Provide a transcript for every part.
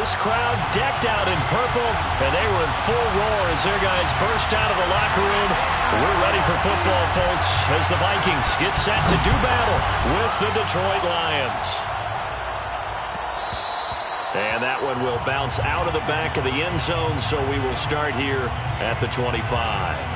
This crowd decked out in purple, and they were in full roar as their guys burst out of the locker room. We're ready for football, folks, as the Vikings get set to do battle with the Detroit Lions. And that one will bounce out of the back of the end zone, so we will start here at the 25.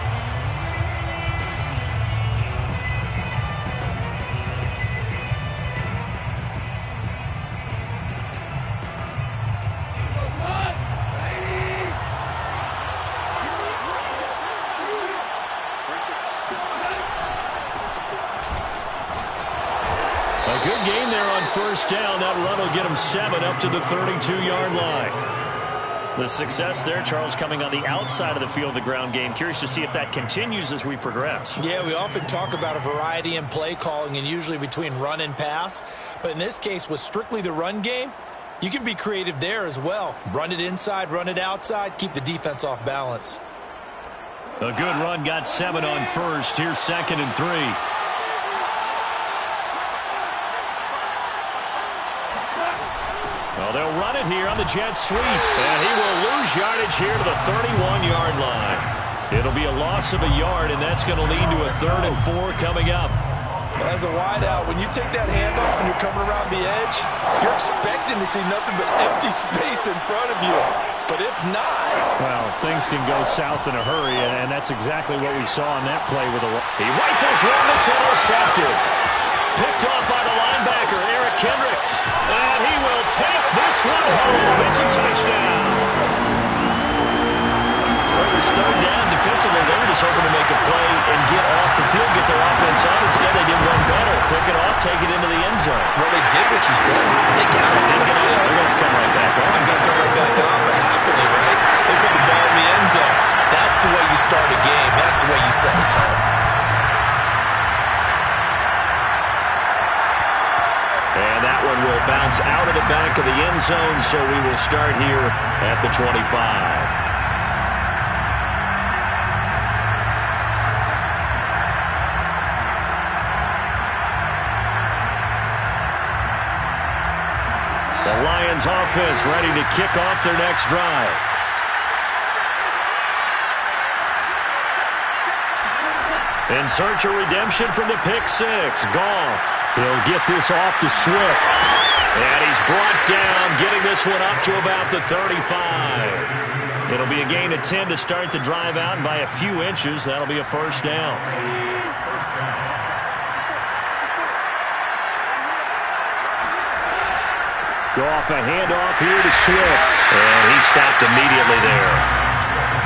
Good game there on first down. That run will get him 7 up to the 32-yard line. The success there, Charles, coming on the outside of the field, the ground game. Curious to see if that continues as we progress. Yeah, we often talk about a variety in play calling and usually between run and pass. But in this case, with strictly the run game, you can be creative there as well. Run it inside, run it outside, keep the defense off balance. A good run got 7 on first. Here's 2nd and 3. Well, they'll run it here on the jet sweep, and he will lose yardage here to the 31-yard line. It'll be a loss of a yard, and that's going to lead to a 3rd and 4 coming up. As a wideout, when you take that handoff and you're coming around the edge, you're expecting to see nothing but empty space in front of you. But if not... Well, things can go south in a hurry, and that's exactly what we saw on that play. He rifles one that's intercepted. Picked off by the linebacker, Eric Kendricks. And he will take this one home. It's a touchdown. Raiders 3rd down defensively. They were just hoping to make a play and get off the field, get their offense on. Instead, they did one better. Quick it off, take it into the end zone. Well, they did what you said. They got it. They're going to come right back on. They're going to come right back on, but happily, right? They put the ball in the end zone. That's the way you start a game. That's the way you set the tone. And that one will bounce out of the back of the end zone, so we will start here at the 25. The Lions offense ready to kick off their next drive. In search of redemption from the pick six. Goff. He'll get this off to Swift. And he's brought down, getting this one up to about the 35. It'll be a gain of 10 to start the drive out, and by a few inches, that'll be a first down. Goff, a handoff here to Swift. And he stopped immediately there.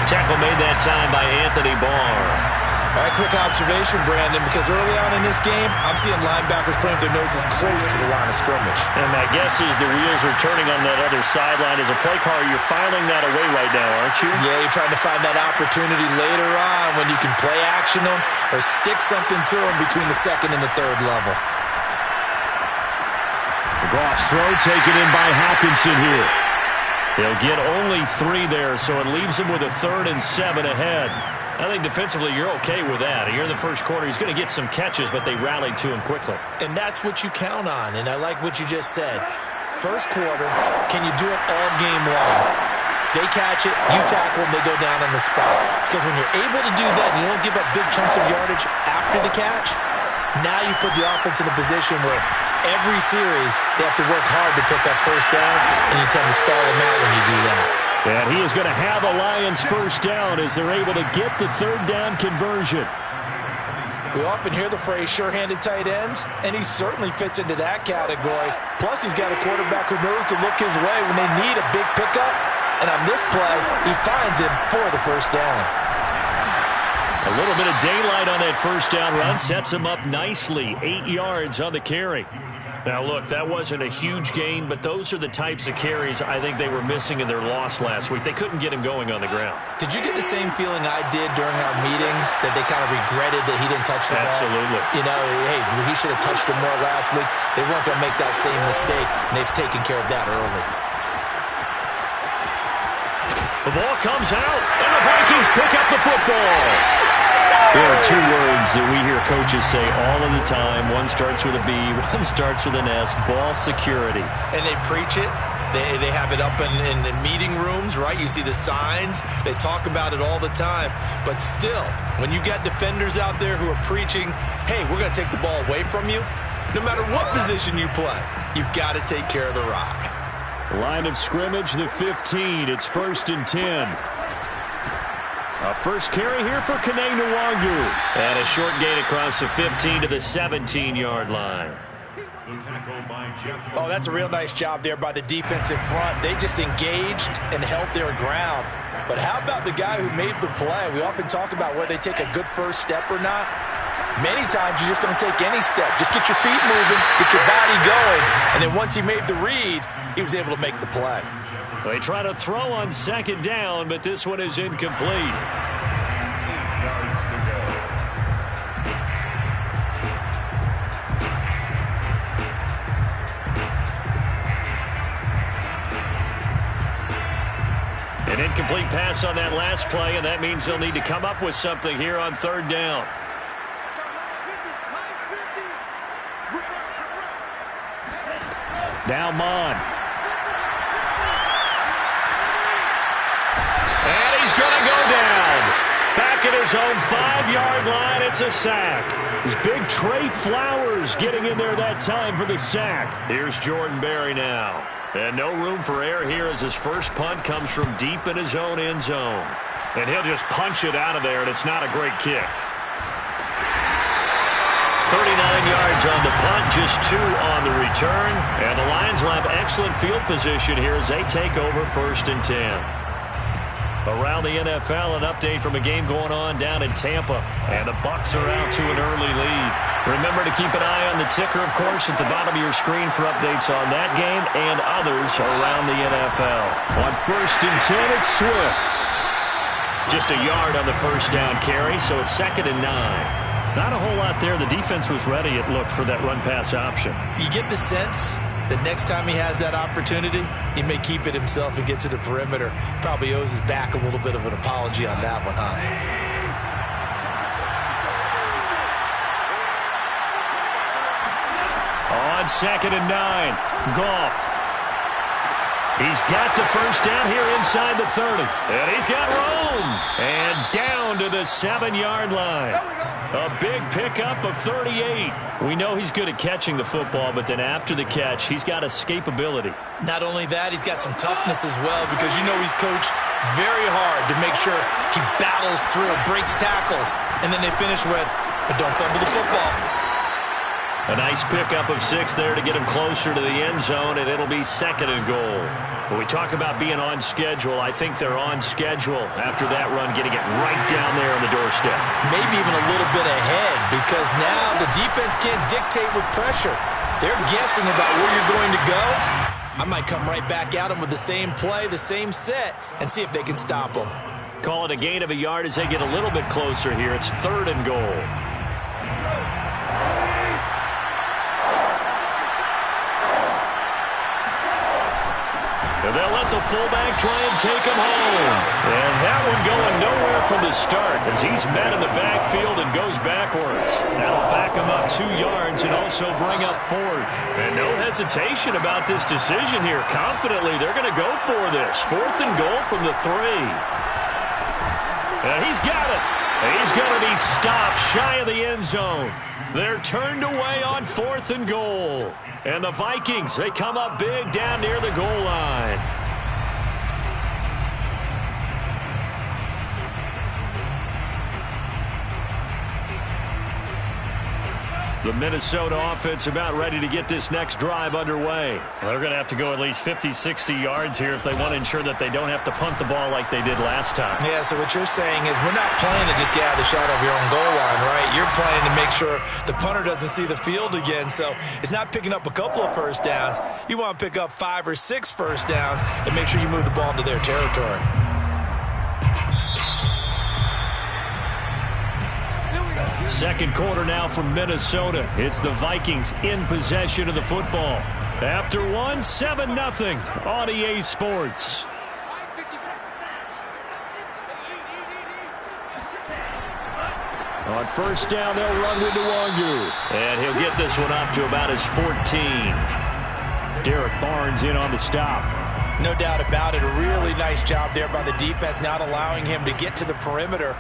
Tackle made that time by Anthony Barr. All right, quick observation, Brandon, because early on in this game, I'm seeing linebackers putting their noses close to the line of scrimmage. And my guess is the wheels are turning on that other sideline. As a play caller, you're filing that away right now, aren't you? Yeah, you're trying to find that opportunity later on when you can play action them or stick something to them between the 2nd and the 3rd level. Goff's throw taken in by Hockenson here. He'll get only 3 there, so it leaves him with a 3rd and 7 ahead. I think defensively you're okay with that. Here in the first quarter, he's going to get some catches, but they rallied to him quickly. And that's what you count on, and I like what you just said. First quarter, can you do it all game long? They catch it, you tackle them, they go down on the spot. Because when you're able to do that and you don't give up big chunks of yardage after the catch, now you put the offense in a position where every series they have to work hard to pick up first downs, and you tend to stall them out when you do that. And he is going to have a Lions first down as they're able to get the 3rd down conversion. We often hear the phrase sure-handed tight ends, and he certainly fits into that category. Plus, he's got a quarterback who knows to look his way when they need a big pickup. And on this play, he finds him for the first down. A little bit of daylight on that first down run sets him up nicely. 8 yards on the carry. Now, look, that wasn't a huge gain, but those are the types of carries I think they were missing in their loss last week. They couldn't get him going on the ground. Did you get the same feeling I did during our meetings, that they kind of regretted that he didn't touch the ball? Absolutely. You know, hey, he should have touched him more last week. They weren't going to make that same mistake, and they've taken care of that early. The ball comes out, and the Vikings pick up the football. There are 2 words that we hear coaches say all of the time. One starts with a B, one starts with an S. Ball security. And they preach it. They have it up in meeting rooms, right? You see the signs. They talk about it all the time. But still, when you got defenders out there who are preaching, hey, we're going to take the ball away from you, no matter what position you play, you've got to take care of the rock. Line of scrimmage, the 15. It's 1st and 10. A first carry here for Kene Nwangu. And a short gain across the 15 to the 17-yard line. Oh, that's a real nice job there by the defensive front. They just engaged and held their ground. But how about the guy who made the play? We often talk about whether they take a good first step or not. Many times you just don't take any step. Just get your feet moving, get your body going, and then once he made the read, he was able to make the play. They try to throw on 2nd down, but this one is incomplete. An incomplete pass on that last play, and that means they'll need to come up with something here on 3rd down. Now Mon. And he's going to go down. Back at his own 5-yard line, it's a sack. It's big Trey Flowers getting in there that time for the sack. Here's Jordan Berry now. And no room for error here as his first punt comes from deep in his own end zone. And he'll just punch it out of there, and it's not a great kick. 39 yards on the punt, just 2 on the return. And the Lions will have excellent field position here as they take over 1st and 10. Around the NFL, an update from a game going on down in Tampa. And the Bucs are out to an early lead. Remember to keep an eye on the ticker, of course, at the bottom of your screen for updates on that game and others around the NFL. On 1st and 10, it's Swift. Just a yard on the first down carry, so it's 2nd and 9. Not a whole lot there. The defense was ready, it looked, for that run-pass option. You get the sense that next time he has that opportunity, he may keep it himself and get to the perimeter. Probably owes his back a little bit of an apology on that one, huh? On 2nd and 9, Goff. He's got the first down here inside the 30. And he's got room. And down to the 7-yard line. A big pickup of 38. We know he's good at catching the football, but then after the catch, he's got escapability. Not only that, he's got some toughness as well, because you know he's coached very hard to make sure he battles through, breaks tackles, and then they finish with, but don't fumble the football. A nice pickup of 6 there to get him closer to the end zone, and it'll be 2nd and goal. When we talk about being on schedule, I think they're on schedule after that run, getting it right down there on the doorstep. Maybe even a little bit ahead, because now the defense can't dictate with pressure. They're guessing about where you're going to go. I might come right back at them with the same play, the same set, and see if they can stop them. Call it a gain of a yard as they get a little bit closer here. It's 3rd and goal. And they'll let the fullback try and take him home. And that one going nowhere from the start as he's met in the backfield and goes backwards. That'll back him up 2 yards and also bring up 4th. And no hesitation about this decision here. Confidently, they're going to go for this. 4th and goal from the 3. And he's got it. He's going to be stopped shy of the end zone. They're turned away on 4th and goal. And the Vikings, they come up big down near the goal line. The Minnesota offense about ready to get this next drive underway. Well, they're going to have to go at least 50, 60 yards here if they want to ensure that they don't have to punt the ball like they did last time. Yeah, so what you're saying is we're not playing to just get out of the shadow of your own goal line, right? You're playing to make sure the punter doesn't see the field again. So it's not picking up a couple of first downs. You want to pick up 5 or 6 first downs and make sure you move the ball into their territory. Second quarter now from Minnesota. It's the Vikings in possession of the football. After one, 7-0 on EA Sports. On first down, they'll run with Nwangu. And he'll get this one up to about his 14. Derek Barnes in on the stop. No doubt about it. A really nice job there by the defense, not allowing him to get to the perimeter.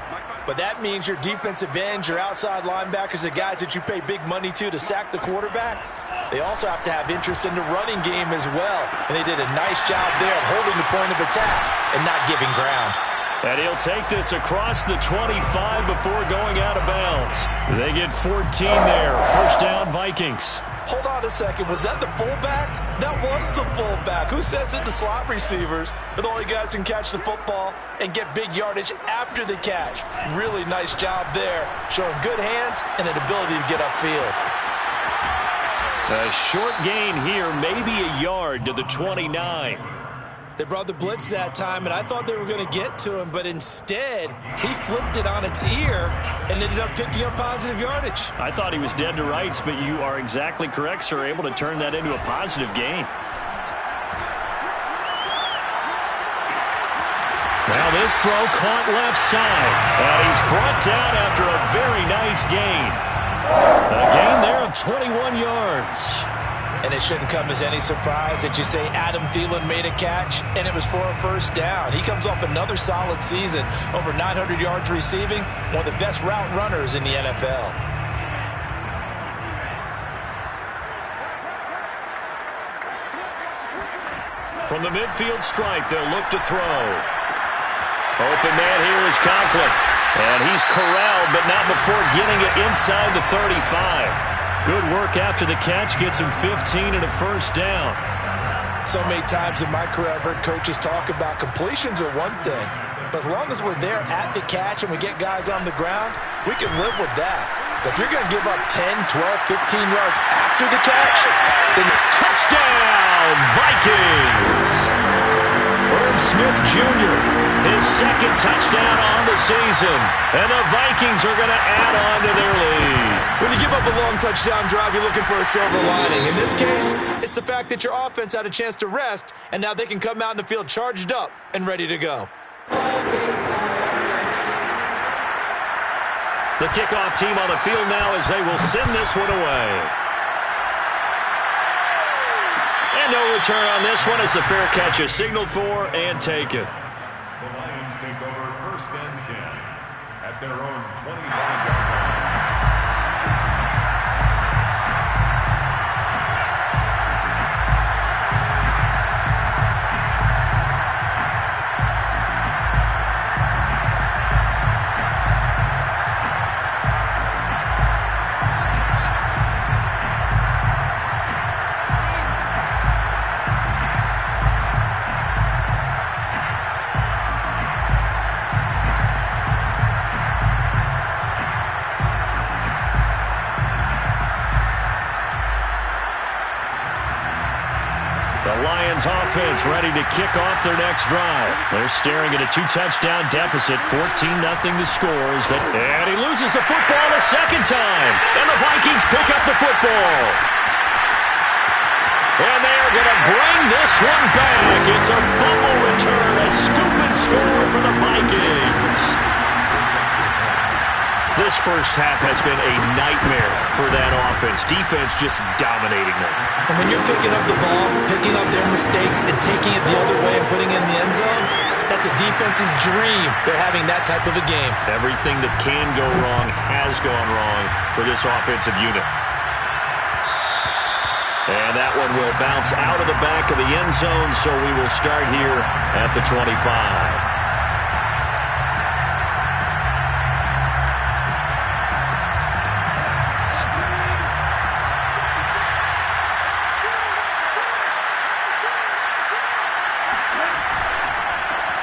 But that means your defensive ends, your outside linebackers, the guys that you pay big money to sack the quarterback, they also have to have interest in the running game as well. And they did a nice job there of holding the point of attack and not giving ground. And he'll take this across the 25 before going out of bounds. They get 14 there. First down, Vikings. Hold on a second. Was that the fullback? That was the fullback. Who says it? The slot receivers are the only guys who can catch the football and get big yardage after the catch. Really nice job there, showing good hands and an ability to get upfield. A short gain here, maybe a yard to the 29. They brought the blitz that time, and I thought they were going to get to him, but instead, he flipped it on its ear and ended up picking up positive yardage. I thought he was dead to rights, but you are exactly correct, sir, able to turn that into a positive gain. Now this throw caught left side, and he's brought down after a very nice gain. A gain there of 21 yards. And it shouldn't come as any surprise that you say Adam Thielen made a catch, and it was for a first down. He comes off another solid season, over 900 yards receiving, one of the best route runners in the NFL. From the midfield stripe, they'll look to throw. Open man here is Conklin. And he's corralled, but not before getting it inside the 35. Good work after the catch, gets him 15 and a first down. So many times in my career I've heard coaches talk about completions are one thing, but as long as we're there at the catch and we get guys on the ground, we can live with that. But if you're going to give up 10, 12, 15 yards after the catch, then touchdown, Vikings! Herb Smith Jr., his second touchdown on the season. And the Vikings are going to add on to their lead. When you give up a long touchdown drive, you're looking for a silver lining. In this case, it's the fact that your offense had a chance to rest, and now they can come out in the field charged up and ready to go. The kickoff team on the field now as they will send this one away. And no return on this one as the fair catch is signaled for and taken. The Lions take over first and 10 at their own 25-yard line. Offense ready to kick off their next drive. They're staring at a 2-touchdown deficit, 14-0 the scores. And he loses the football a second time. And the Vikings pick up the football. And they are going to bring this one back. It's a fumble return, a scoop and score for the Vikings. This first half has been a nightmare for that offense. Defense just dominating them. And when you're picking up the ball, picking up their mistakes, and taking it the other way and putting it in the end zone, that's a defense's dream. They're having that type of a game. Everything that can go wrong has gone wrong for this offensive unit. And that one will bounce out of the back of the end zone, so we will start here at the 25.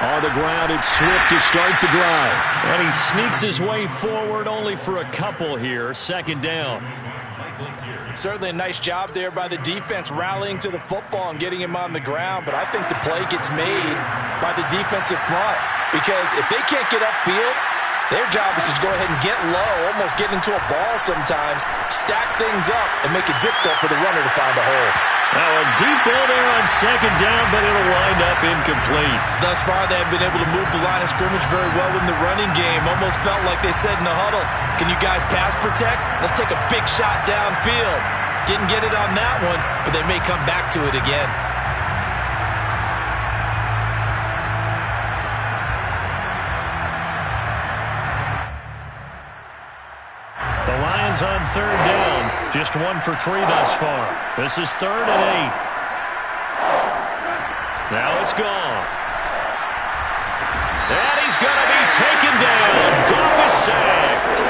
On the ground, it's Swift to start the drive. And he sneaks his way forward only for a couple here. Second down. Certainly a nice job there by the defense rallying to the football and getting him on the ground. But I think the play gets made by the defensive front. Because if they can't get upfield, their job is to go ahead and get low, almost get into a ball sometimes, stack things up, and make it difficult for the runner to find a hole. Now a deep ball there on second down, but it'll wind up incomplete. Thus far, they have been able to move the line of scrimmage very well in the running game. Almost felt like they said in the huddle, can you guys pass protect? Let's take a big shot downfield. Didn't get it on that one, but they may come back to it again. Lions on third down. Just 1 for 3 thus far. This is 3rd and 8. Now it's Goff. And he's going to be taken down. Goff is sacked.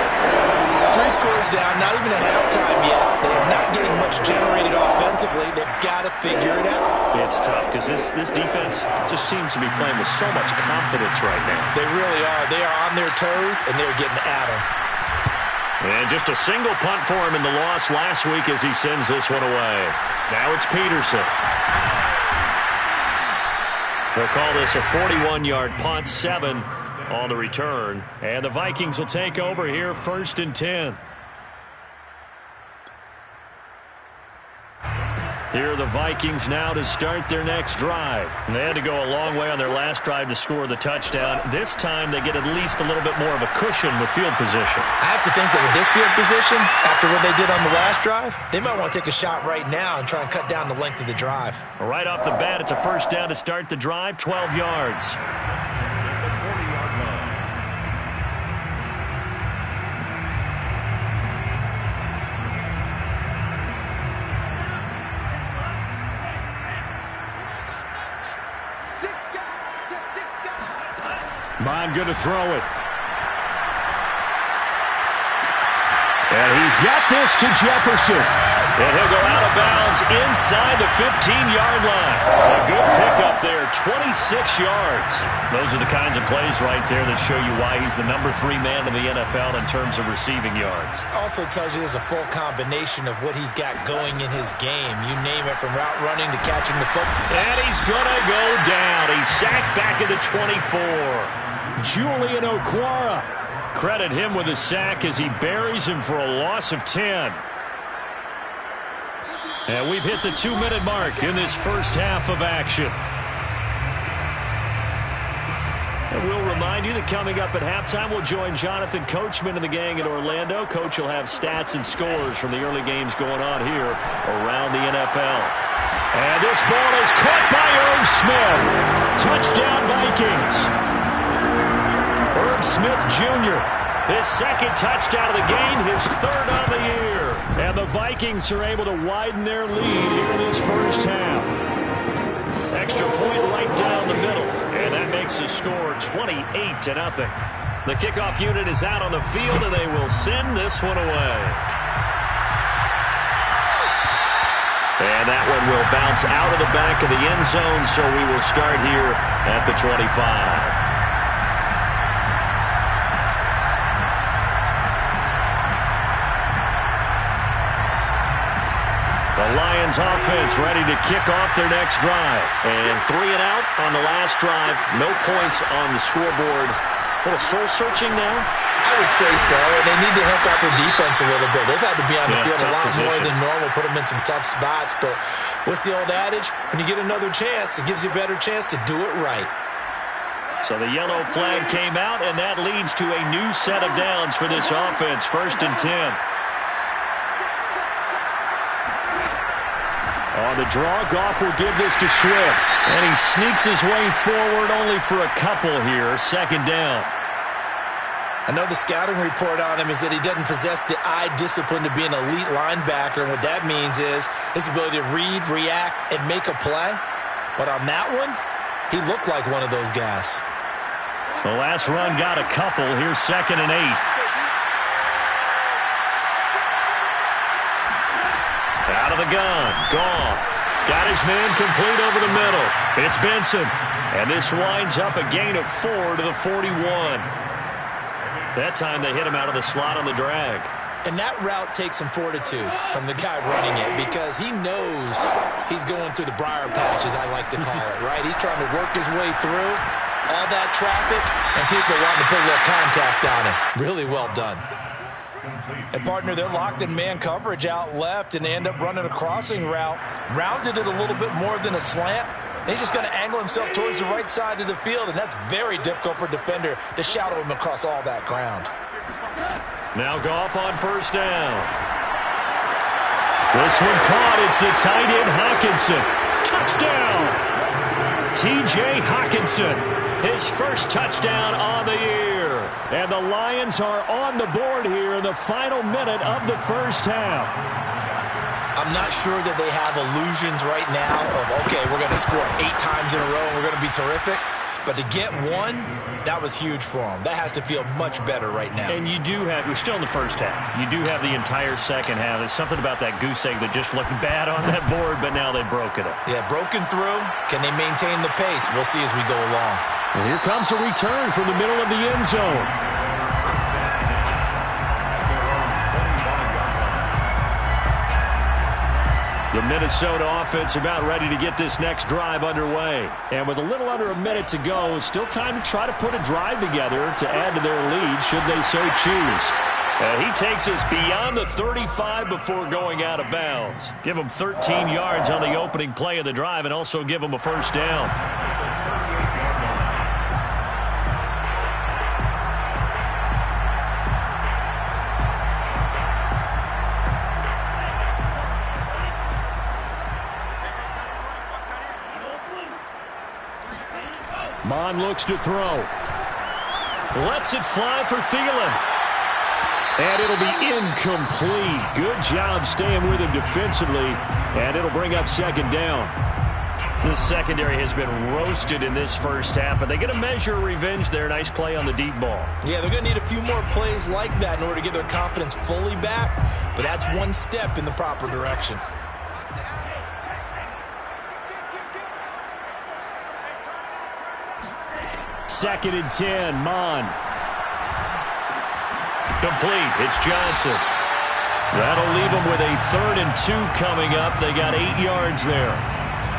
3 scores down, not even a halftime yet. They're not getting much generated offensively. They've got to figure it out. It's tough because this defense just seems to be playing with so much confidence right now. They really are. They are on their toes, and they're getting at them. And just a single punt for him in the loss last week as he sends this one away. Now it's Peterson. They'll call this a 41-yard punt, 7 on the return. And the Vikings will take over here, 1st and 10. Here are the Vikings now to start their next drive. And they had to go a long way on their last drive to score the touchdown. This time they get at least a little bit more of a cushion with field position. I have to think that with this field position, after what they did on the last drive, they might want to take a shot right now and try and cut down the length of the drive. Right off the bat, it's a 1st down to start the drive, 12 yards. Bond going to throw it. And he's got this to Jefferson. And he'll go out of bounds inside the 15-yard line. A good pickup there, 26 yards. Those are the kinds of plays right there that show you why he's the number 3 man in the NFL in terms of receiving yards. Also tells you there's a full combination of what he's got going in his game. You name it, from route running to catching the football. And he's going to go down. He's sacked back at the 24. Julian Okwara. Credit him with a sack as he buries him for a loss of 10. And we've hit the 2-minute mark in this first half of action. And we'll remind you that coming up at halftime, we'll join Jonathan Coachman and the gang in Orlando. Coach will have stats and scores from the early games going on here around the NFL. And this ball is caught by Irv Smith. Touchdown, Vikings. Irv Smith Jr., his 2nd touchdown of the game, his 3rd on the year. And the Vikings are able to widen their lead here in this first half. Extra point right down the middle. And that makes the score 28-0. The kickoff unit is out on the field, and they will send this one away. And that one will bounce out of the back of the end zone, so we will start here at the 25. The Lions offense ready to kick off their next drive. And 3 and out on the last drive. No points on the scoreboard. A little soul-searching now? I would say so. And they need to help out their defense a little bit. They've had to be on the field a lot more than normal, put them in some tough spots. But what's the old adage? When you get another chance, it gives you a better chance to do it right. So the yellow flag came out, and that leads to a new set of downs for this offense. 1st and 10. On the draw, Goff will give this to Swift. And he sneaks his way forward only for a couple here. 2nd down. I know the scouting report on him is that he doesn't possess the eye discipline to be an elite linebacker. And what that means is his ability to read, react, and make a play. But on that one, he looked like one of those guys. The last run got a couple. Here's 2nd and 8. Out of the gun. Goff. Got his man complete over the middle. It's Benson. And this winds up a gain of 4 to the 41. That time they hit him out of the slot on the drag. And that route takes some fortitude from the guy running it, because he knows he's going through the briar patch, as I like to call it, right? He's trying to work his way through all that traffic, and people wanting to put a little contact on him. Really well done. And, partner, they're locked in man coverage out left, and they end up running a crossing route. Rounded it a little bit more than a slant. And he's just going to angle himself towards the right side of the field, and that's very difficult for a defender to shadow him across all that ground. Now Goff on 1st down. This one caught. It's the tight end Hawkinson. Touchdown! T.J. Hawkinson, his 1st touchdown on the year. And the Lions are on the board here in the final minute of the first half. I'm not sure that they have illusions right now of, okay, we're going to score 8 times in a row and we're going to be terrific. But to get one, that was huge for them. That has to feel much better right now. And you're still in the first half. You do have the entire second half. There's something about that goose egg that just looked bad on that board, but now they've broken it. Yeah, broken through. Can they maintain the pace? We'll see as we go along. And here comes a return from the middle of the end zone. The Minnesota offense about ready to get this next drive underway. And with a little under a minute to go, it's still time to try to put a drive together to add to their lead, should they so choose. He takes us beyond the 35 before going out of bounds. Give him 13 yards on the opening play of the drive and also give him a first down. Mon looks to throw. Lets it fly for Thielen. And it'll be incomplete. Good job staying with him defensively. And it'll bring up second down. The secondary has been roasted in this first half, but they get a measure of revenge there. Nice play on the deep ball. Yeah, they're going to need a few more plays like that in order to get their confidence fully back. But that's one step in the proper direction. Second and 10, Mon. Complete. It's Johnson. That'll leave them with a 3rd and 2 coming up. They got 8 yards there.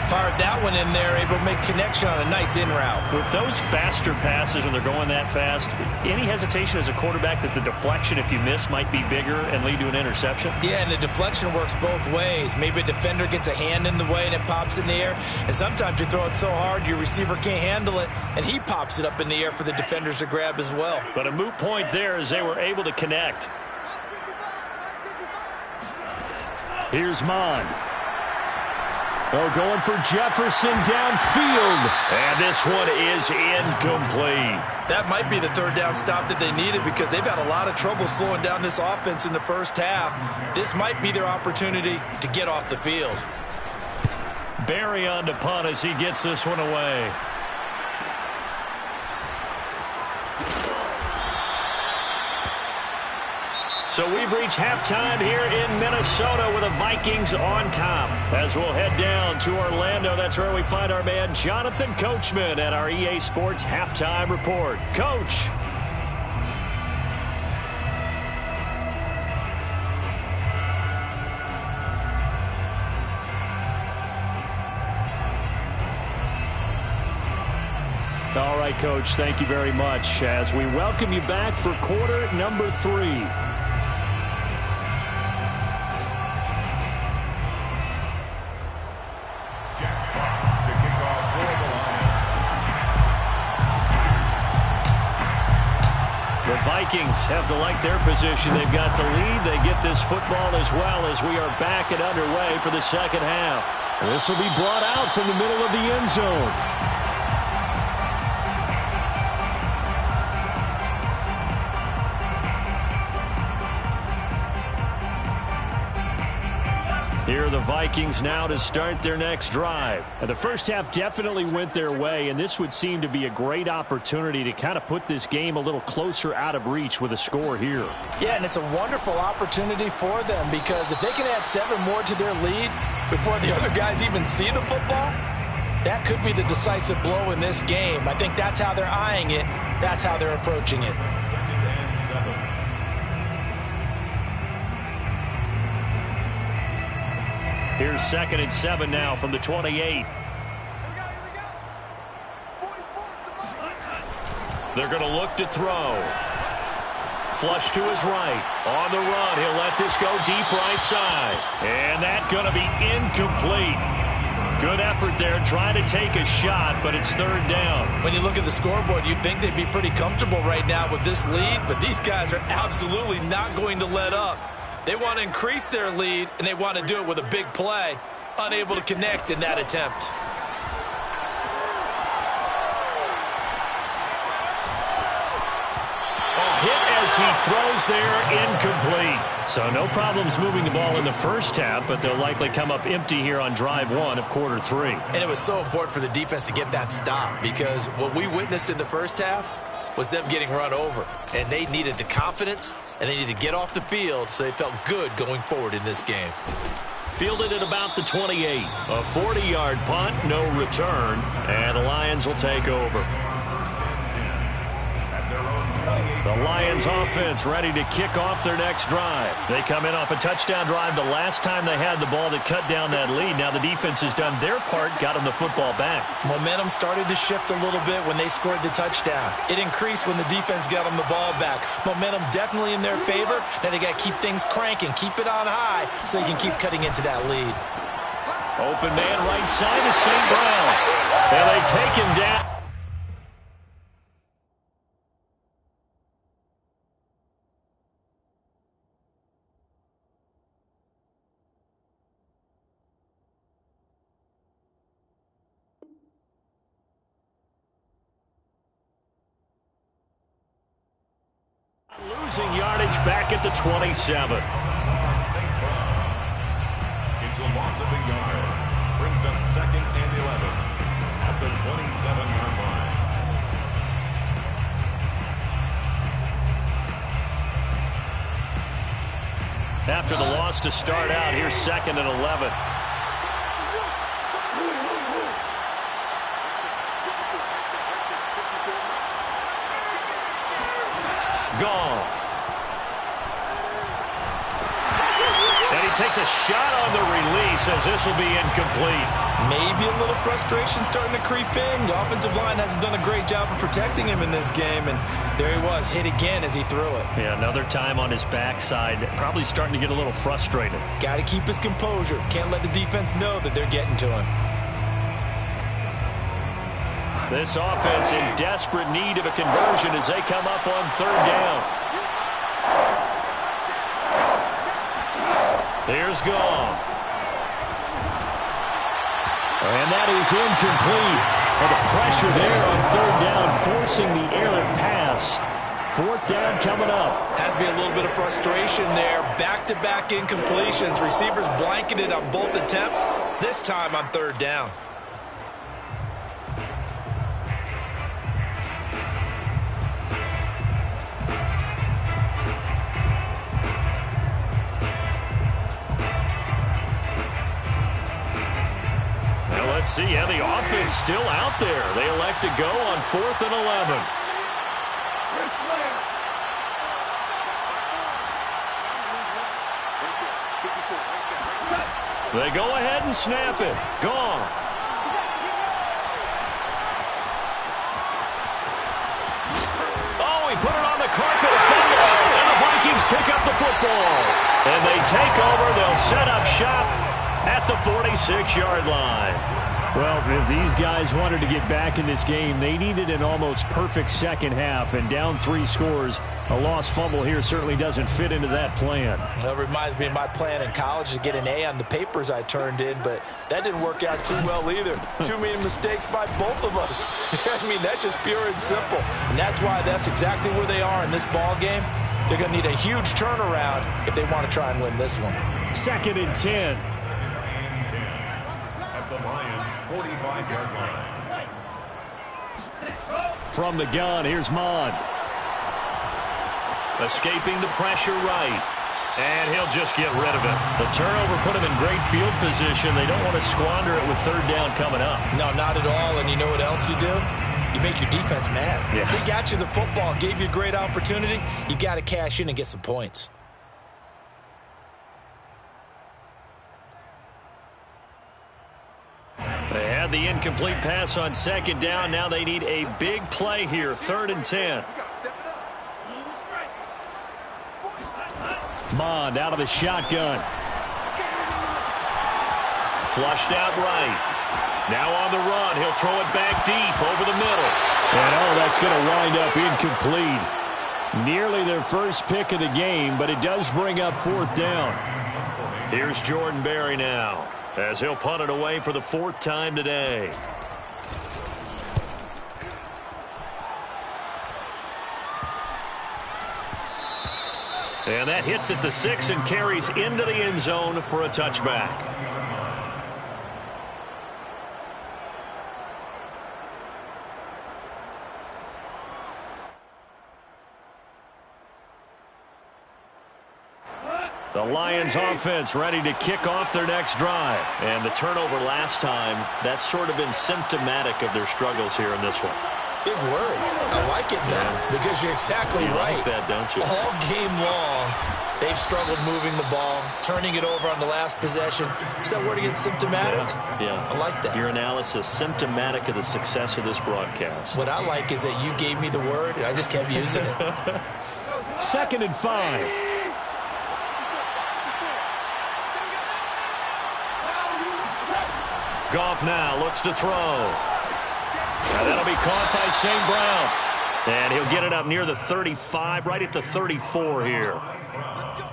Fired that one in there, able to make connection on a nice in route. With those faster passes when they're going that fast, any hesitation as a quarterback that the deflection, if you miss, might be bigger and lead to an interception? Yeah, and the deflection works both ways. Maybe a defender gets a hand in the way and it pops in the air. And sometimes you throw it so hard your receiver can't handle it, and he pops it up in the air for the defenders to grab as well. But a moot point there as they were able to connect. Here's Mon. Oh, going for Jefferson downfield. And this one is incomplete. That might be the 3rd down stop that they needed because they've had a lot of trouble slowing down this offense in the first half. This might be their opportunity to get off the field. Barry on to punt as he gets this one away. So we've reached halftime here in Minnesota with the Vikings on top. As we'll head down to Orlando, that's where we find our man Jonathan Coachman at our EA Sports Halftime Report. Coach. All right, Coach, thank you very much as we welcome you back for quarter number 3. The Vikings have to like their position. They've got the lead. They get this football as well as we are back and underway for the second half. This will be brought out from the middle of the end zone. Here are the Vikings now to start their next drive. And the first half definitely went their way, and this would seem to be a great opportunity to kind of put this game a little closer out of reach with a score here. Yeah, and it's a wonderful opportunity for them because if they can add 7 more to their lead before the other guys even see the football, that could be the decisive blow in this game. I think that's how they're eyeing it. That's how they're approaching it. Here's 2nd and 7 now from the 28. They're going to look to throw. Flush to his right. On the run, he'll let this go deep right side. And that's going to be incomplete. Good effort there, trying to take a shot, but it's 3rd down. When you look at the scoreboard, you'd think they'd be pretty comfortable right now with this lead, but these guys are absolutely not going to let up. They want to increase their lead, and they want to do it with a big play. Unable to connect in that attempt. as he throws there, incomplete. So no problems moving the ball in the first half, but they'll likely come up empty here on drive one of quarter three. And it was so important for the defense to get that stop, because what we witnessed in the first half was them getting run over. And they needed the confidence, and they needed to get off the field so they felt good going forward in this game. Fielded at about the 28. A 40-yard punt, no return, and the Lions will take over. The Lions offense ready to kick off their next drive. They come in off a touchdown drive the last time they had the ball that cut down that lead. Now the defense has done their part, got them the football back. Momentum started to shift a little bit when they scored the touchdown. It increased when the defense got them the ball back. Momentum definitely in their favor. Now they got to keep things cranking, keep it on high so they can keep cutting into that lead. Open man right side is St. Brown. And they take him down. Losing yardage back at the 27. St. Brown. It's a loss of a yard. Brings up 2nd and 11 at the 27-yard line. After the loss to start out, here's 2nd and 11. Goff. And he takes a shot on the release as this will be incomplete. Maybe a little frustration starting to creep in. The offensive line hasn't done a great job of protecting him in this game, and there he was, hit again as he threw it. Yeah, another time on his backside, probably starting to get a little frustrated. Got to keep his composure. Can't let the defense know that they're getting to him. This offense in desperate need of a conversion as they come up on 3rd down. Here's Goff. And that is incomplete. And the pressure there on 3rd down, forcing the errant pass. 4th down coming up. Has to be a little bit of frustration there. Back-to-back incompletions. Receivers blanketed on both attempts, this time on 3rd down. Let's see, yeah, the offense still out there. They elect to go on 4th and 11. They go ahead and snap it. Goff. Oh, he put it on the carpet. A fumble. And the Vikings pick up the football. And they take over. They'll set up shop at the 46-yard line. Well, if these guys wanted to get back in this game, they needed an almost perfect second half, and down 3 scores, a lost fumble here certainly doesn't fit into that plan. That reminds me of my plan in college to get an A on the papers I turned in, but that didn't work out too well either. Too many mistakes by both of us. I mean, that's just pure and simple. And that's why that's exactly where they are in this ball game. They're going to need a huge turnaround if they want to try and win this one. 2nd and 10. The Lions 45-yard line. From the gun, here's Mond. Escaping the pressure right. And he'll just get rid of it. The turnover put him in great field position. They don't want to squander it with 3rd down coming up. No, not at all. And you know what else you do? You make your defense mad. Yeah. They got you the football, gave you a great opportunity. You got to cash in and get some points. They had the incomplete pass on 2nd down. Now they need a big play here. 3rd and 10. Mond out of the shotgun. Flushed out right. Now on the run. He'll throw it back deep over the middle. And that's going to wind up incomplete. Nearly their first pick of the game, but it does bring up 4th down. Here's Jordan Berry now, as he'll punt it away for the 4th time today. And that hits at the 6 and carries into the end zone for a touchback. The Lions offense ready to kick off their next drive. And the turnover last time, that's sort of been symptomatic of their struggles here in this one. Big word. I like it now because you're exactly right. Like that, don't you? All game long, they've struggled moving the ball, turning it over on the last possession. Is that word again, symptomatic? Yeah. I like that. Your analysis, symptomatic of the success of this broadcast. What I like is that you gave me the word, and I just kept using it. 2nd and 5. Goff now looks to throw. And that'll be caught by St. Brown. And he'll get it up near the 35, right at the 34 here.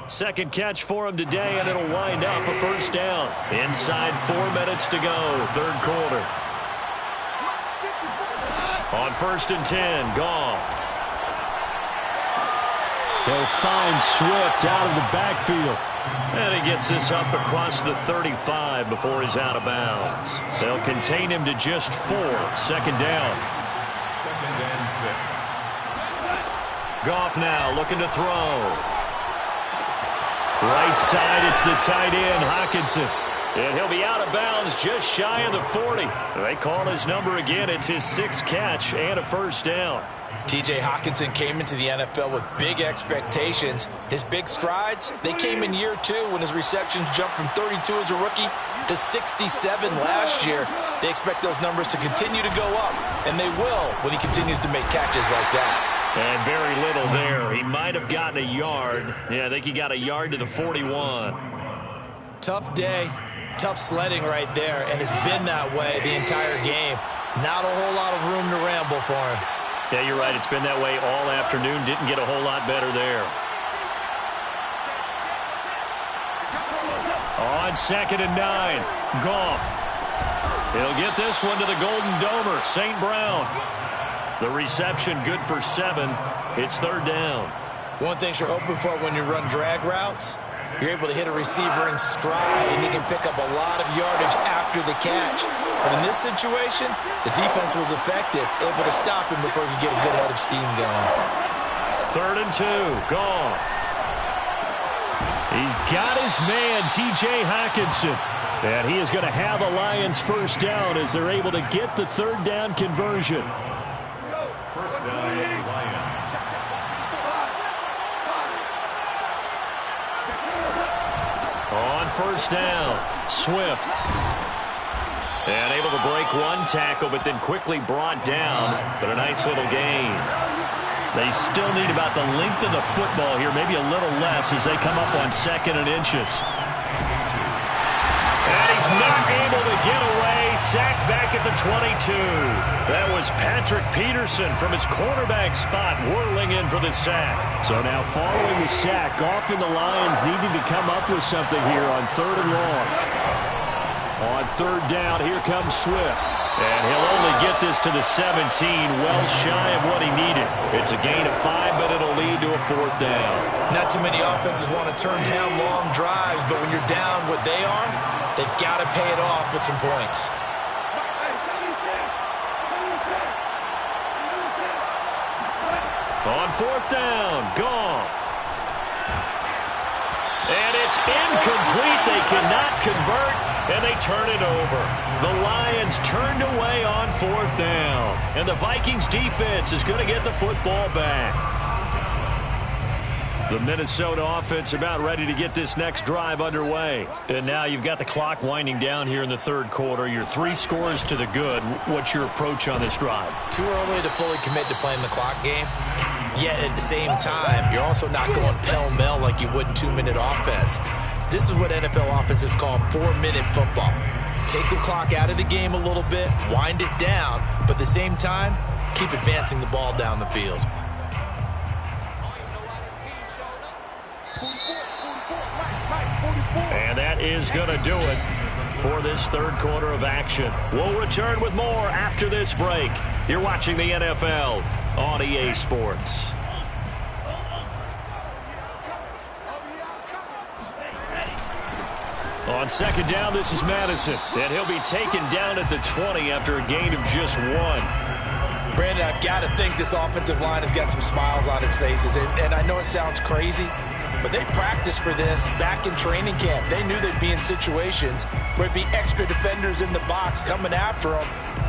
Second catch for him today, and it'll wind up a first down. Inside 4 minutes to go, third quarter. On 1st and 10, Goff. He'll find Swift out of the backfield. And he gets this up across the 35 before he's out of bounds. They'll contain him to just 4. Second down. 2nd and 6. Goff now looking to throw. Right side, it's the tight end, Hockenson. And he'll be out of bounds just shy of the 40. They call his number again. It's his 6th catch and a first down. T.J. Hockenson came into the NFL with big expectations. His big strides, they came in year 2 when his receptions jumped from 32 as a rookie to 67 last year. They expect those numbers to continue to go up, and they will when he continues to make catches like that. And very little there. He might have gotten a yard. Yeah, I think he got a yard to the 41. Tough day, tough sledding right there, and it's been that way the entire game. Not a whole lot of room to ramble for him. Yeah, you're right. It's been that way all afternoon. Didn't get a whole lot better there. On 2nd and 9, Goff. He'll get this one to the Golden Domer, St. Brown. The reception good for 7. It's third down. One thing you're hoping for when you run drag routes, you're able to hit a receiver in stride, and he can pick up a lot of yardage after the catch. But in this situation, the defense was effective, able to stop him before he could get a good head of steam going. 3rd and 2, Goff. He's got his man, T.J. Hockenson. And he is going to have a Lions first down as they're able to get the third down conversion. First down, Lions. On first down, Swift. And able to break one tackle, but then quickly brought down. But a nice little gain. They still need about the length of the football here, maybe a little less as they come up on 2nd and inches. And he's not able to get away. Sacked back at the 22. That was Patrick Peterson from his quarterback spot whirling in for the sack. So now following the sack, Goff and the Lions needing to come up with something here on 3rd and long. On 3rd down, here comes Swift. And he'll only get this to the 17, well shy of what he needed. It's a gain of 5, but it'll lead to a 4th down. Not too many offenses want to turn down long drives, but when you're down what they are, they've got to pay it off with some points. On 4th down, Goff. And it's incomplete. They cannot convert, and they turn it over. The Lions turned away on 4th down, and the Vikings defense is going to get the football back. The Minnesota offense about ready to get this next drive underway. And now you've got the clock winding down here in the 3rd quarter. You're 3 scores to the good. What's your approach on this drive? Too early to fully commit to playing the clock game. Yet at the same time, you're also not going pell-mell like you would in 2-minute offense. This is what NFL offenses call 4-minute football. Take the clock out of the game a little bit, wind it down, but at the same time, keep advancing the ball down the field. And that is going to do it for this 3rd quarter of action. We'll return with more after this break. You're watching the NFL on EA Sports. On second down, this is Madison, and he'll be taken down at the 20 after a gain of just 1. Brandon, I've got to think this offensive line has got some smiles on its faces, and I know it sounds crazy, but they practiced for this back in training camp. They knew they'd be in situations where it'd be extra defenders in the box coming after them,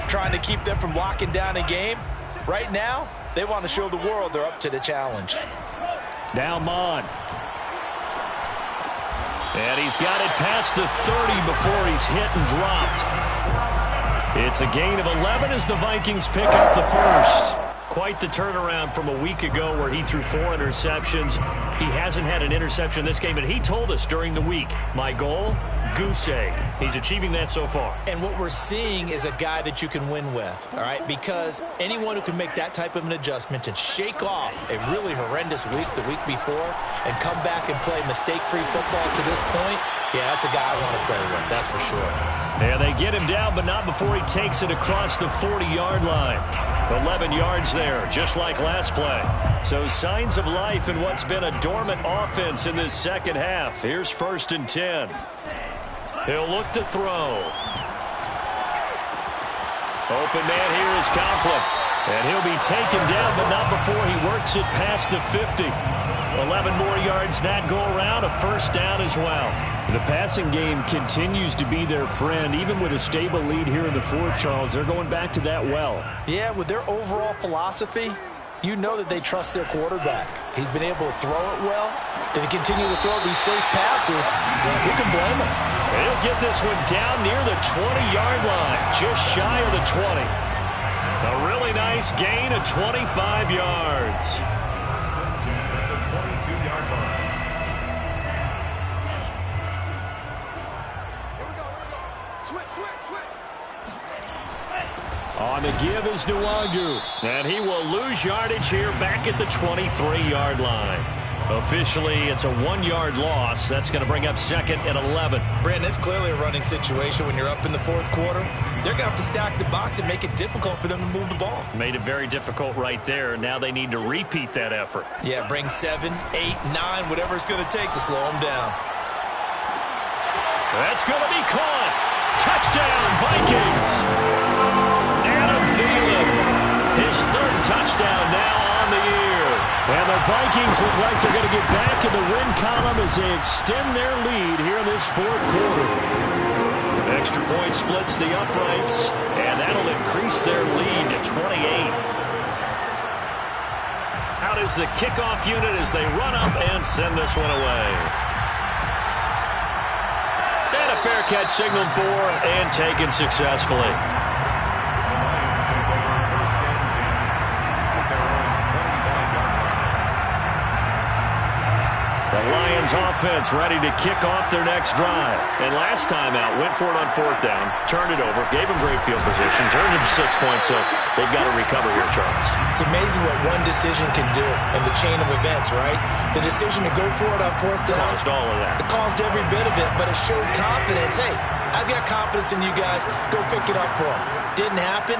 trying to keep them from locking down a game. Right now, they want to show the world they're up to the challenge. Now Mon. And he's got it past the 30 before he's hit and dropped. It's a gain of 11 as the Vikings pick up the first. Quite the turnaround from a week ago where he threw 4 interceptions. He hasn't had an interception this game, and he told us during the week, my goal, goose egg. He's achieving that so far. And what we're seeing is a guy that you can win with, all right? Because anyone who can make that type of an adjustment and shake off a really horrendous week the week before and come back and play mistake-free football to this point, yeah, that's a guy I want to play with, that's for sure. And they get him down, but not before he takes it across the 40-yard line. 11 yards there, just like last play. So signs of life in what's been a dormant offense in this second half. Here's 1st and 10. He'll look to throw. Open man here is Conklin. And he'll be taken down, but not before he works it past the 50. 11 more yards that go around, a first down as well. The passing game continues to be their friend. Even with a stable lead here in the fourth, Charles, they're going back to that well. Yeah, with their overall philosophy, you know that they trust their quarterback. He's been able to throw it well. If they continue to throw these safe passes, who can blame him? He'll get this one down near the 20-yard line, just shy of the 20. A really nice gain of 25 yards. On the give is Nwangu, and he will lose yardage here back at the 23-yard line. Officially, it's a 1-yard loss. That's going to bring up 2nd and 11. Brandon, it's clearly a running situation when you're up in the fourth quarter. They're going to have to stack the box and make it difficult for them to move the ball. Made it very difficult right there. Now they need to repeat that effort. Yeah, bring 7, 8, 9, whatever it's going to take to slow them down. That's going to be caught. Touchdown, Vikings. Adam Thielen, his 3rd touchdown now on the year. And the Vikings look like they're going to get back in the win column as they extend their lead here in this fourth quarter. Extra point splits the uprights, and that'll increase their lead to 28. Out is the kickoff unit as they run up and send this one away. And a fair catch signaled for and taken successfully. The Lions offense ready to kick off their next drive. And last time out, went for it on 4th down, turned it over, gave them great field position, turned it to 6 points, so they've got to recover here, Charles. It's amazing what one decision can do in the chain of events, right? The decision to go for it on 4th down. Caused all of that. It caused every bit of it, but it showed confidence. Hey, I've got confidence in you guys. Go pick it up for them. Didn't happen.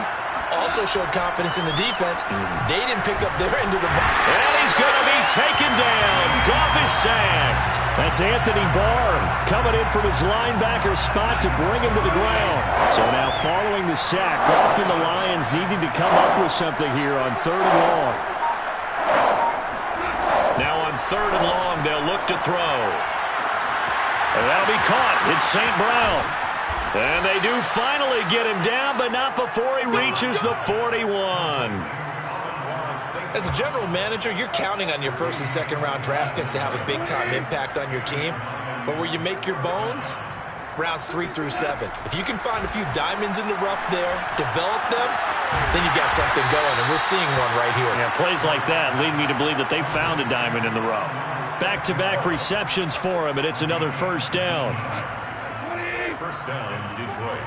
Also showed confidence in the defense. They didn't pick up their end of the ball. And he's going to be taken down. Goff is sacked. That's Anthony Barr coming in from his linebacker spot to bring him to the ground. So now following the sack, Goff and the Lions needing to come up with something here on 3rd and long. Now on 3rd and long, they'll look to throw. And that'll be caught. It's St. Brown. And they do finally get him down, but not before he reaches the 41. As a general manager, you're counting on your 1st and 2nd round draft picks to have a big-time impact on your team. But where you make your bones, rounds 3 through 7. If you can find a few diamonds in the rough there, develop them, then you got something going, and we're seeing one right here. Yeah, plays like that lead me to believe that they found a diamond in the rough. Back-to-back receptions for him, and it's another first down. First down, Detroit.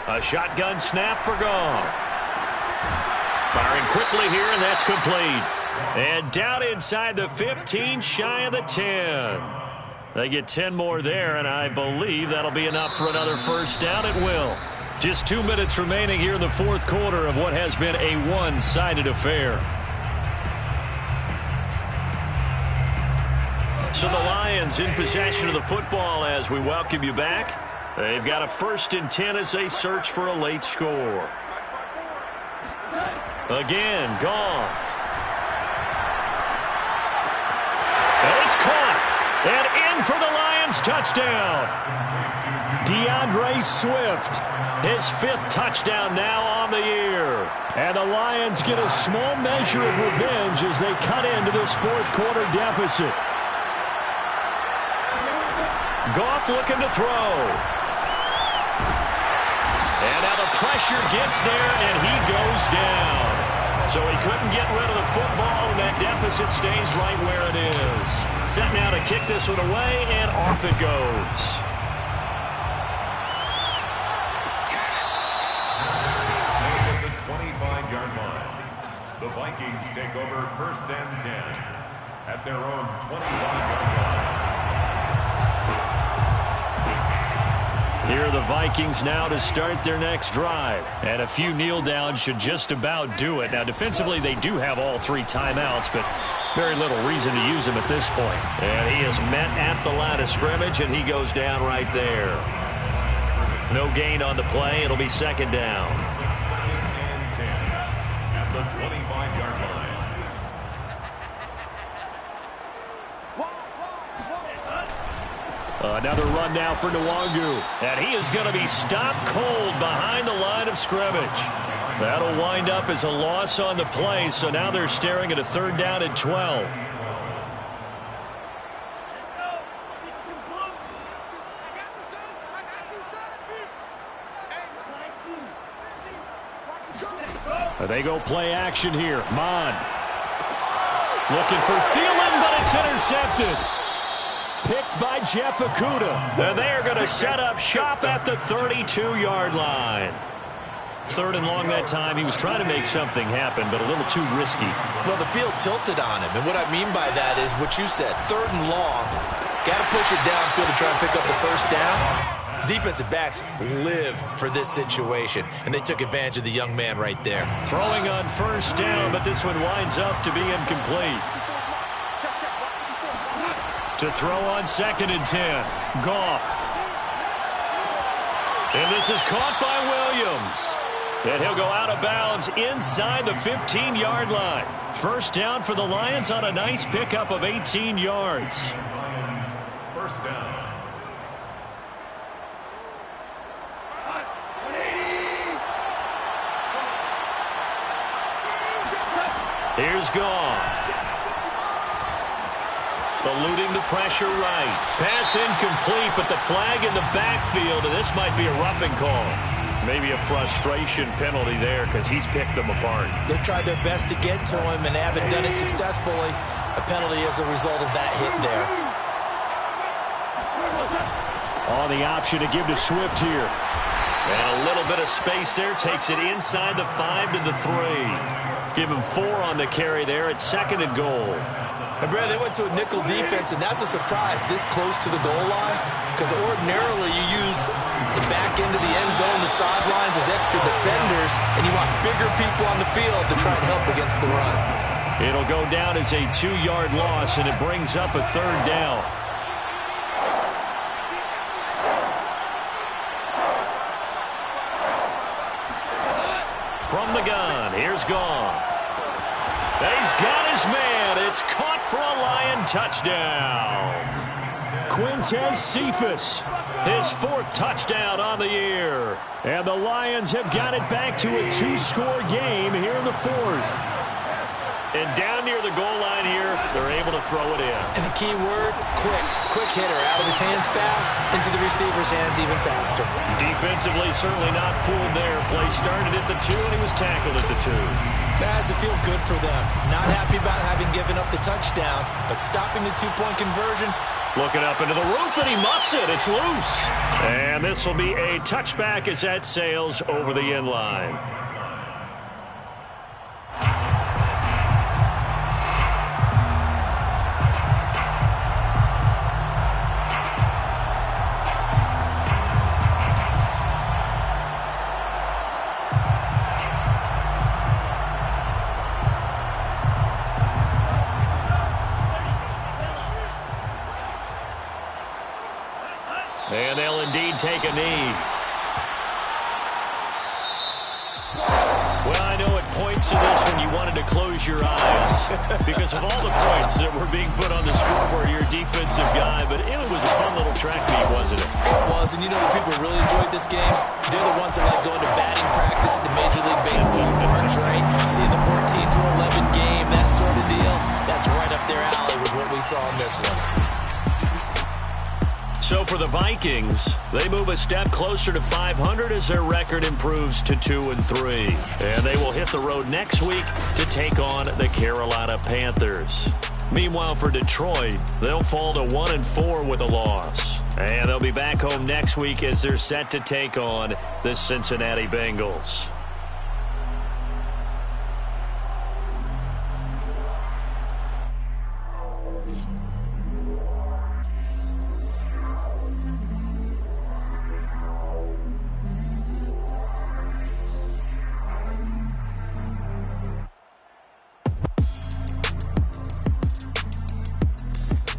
A shotgun snap for Goff. Firing quickly here, and that's complete. And down inside the 15, shy of the 10. They get 10 more there, and I believe that'll be enough for another first down. It will. Just 2 minutes remaining here in the fourth quarter of what has been a one-sided affair. So the Lions in possession of the football as we welcome you back. They've got a 1st and 10 as they search for a late score. Again, Goff. And it's caught. And in for the Lions touchdown. DeAndre Swift, his 5th touchdown now on the year. And the Lions get a small measure of revenge as they cut into this 4th quarter deficit. Goff looking to throw. And now the pressure gets there, and he goes down. So he couldn't get rid of the football, and that deficit stays right where it is. Set now to kick this one away, and off it goes. At the 25-yard line, the Vikings take over 1st and 10 at their own 25-yard line. Here are the Vikings now to start their next drive. And a few kneel downs should just about do it. Now, defensively, they do have all 3 timeouts, but very little reason to use them at this point. And he is met at the line of scrimmage, and he goes down right there. No gain on the play. It'll be 2nd down. 2nd and 10 at the 25-yard line. Another run now for Nwangu. And he is going to be stopped cold behind the line of scrimmage. That'll wind up as a loss on the play, so now they're staring at a 3rd down and 12. They go play action here. Mon looking for Thielen, but it's intercepted. Picked by Jeff Okudah. And they're going to set up shop at the 32-yard line. 3rd and long that time. He was trying to make something happen, but a little too risky. Well, the field tilted on him. And what I mean by that is what you said. 3rd and long. Got to push it downfield to try and pick up the 1st down. Defensive backs live for this situation, and they took advantage of the young man right there. Throwing on 1st down, but this one winds up to be incomplete. To throw on 2nd and 10. Goff. And this is caught by Williams. And he'll go out of bounds inside the 15-yard line. 1st down for the Lions on a nice pickup of 18 yards. 1st down. Here's Goff. Eluding the pressure right. Pass incomplete, but the flag in the backfield, and this might be a roughing call. Maybe a frustration penalty there because he's picked them apart. They've tried their best to get to him and haven't done it successfully. A penalty as a result of that hit there. On the option to give to Swift here. And a little bit of space there. Takes it inside the 5 to the 3. Give him 4 on the carry there at 2nd and goal. And Brad, they went to a nickel defense, and that's a surprise this close to the goal line, because ordinarily you use the back end of the end zone, the sidelines as extra defenders, and you want bigger people on the field to try and help against the run. It'll go down as a 2-yard loss, and it brings up a 3rd down. From the gun, here's Goff. He's got his man. It's caught for a Lion touchdown. Quintez Cephas, his 4th touchdown on the year. And the Lions have got it back to a 2-score game here in the 4th. And down near the goal line here, they're able to throw it in. And the key word, quick. Quick hitter. Out of his hands fast, into the receiver's hands even faster. Defensively, certainly not fooled there. Play started at the 2, and he was tackled at the 2. That has to feel good for them. Not happy about having given up the touchdown, but stopping the 2-point conversion. Looking up into the roof, and he muffs it. It's loose. And this will be a touchback as that sails over the end line. and take a knee. Well, I know at points in this when you wanted to close your eyes because of all the points that were being put on the scoreboard. You're a defensive guy, but it was a fun little track meet, wasn't it? It was, and you know the people who really enjoyed this game? They're the ones that like going to batting practice at the Major League Baseball parks, right? Seeing the 14-11 game, that sort of deal, that's right up their alley with what we saw in this one. So for the Vikings, they move a step closer to 500 as their record improves to 2-3. And they will hit the road next week to take on the Carolina Panthers. Meanwhile, for Detroit, they'll fall to 1-4 with a loss. And they'll be back home next week as they're set to take on the Cincinnati Bengals.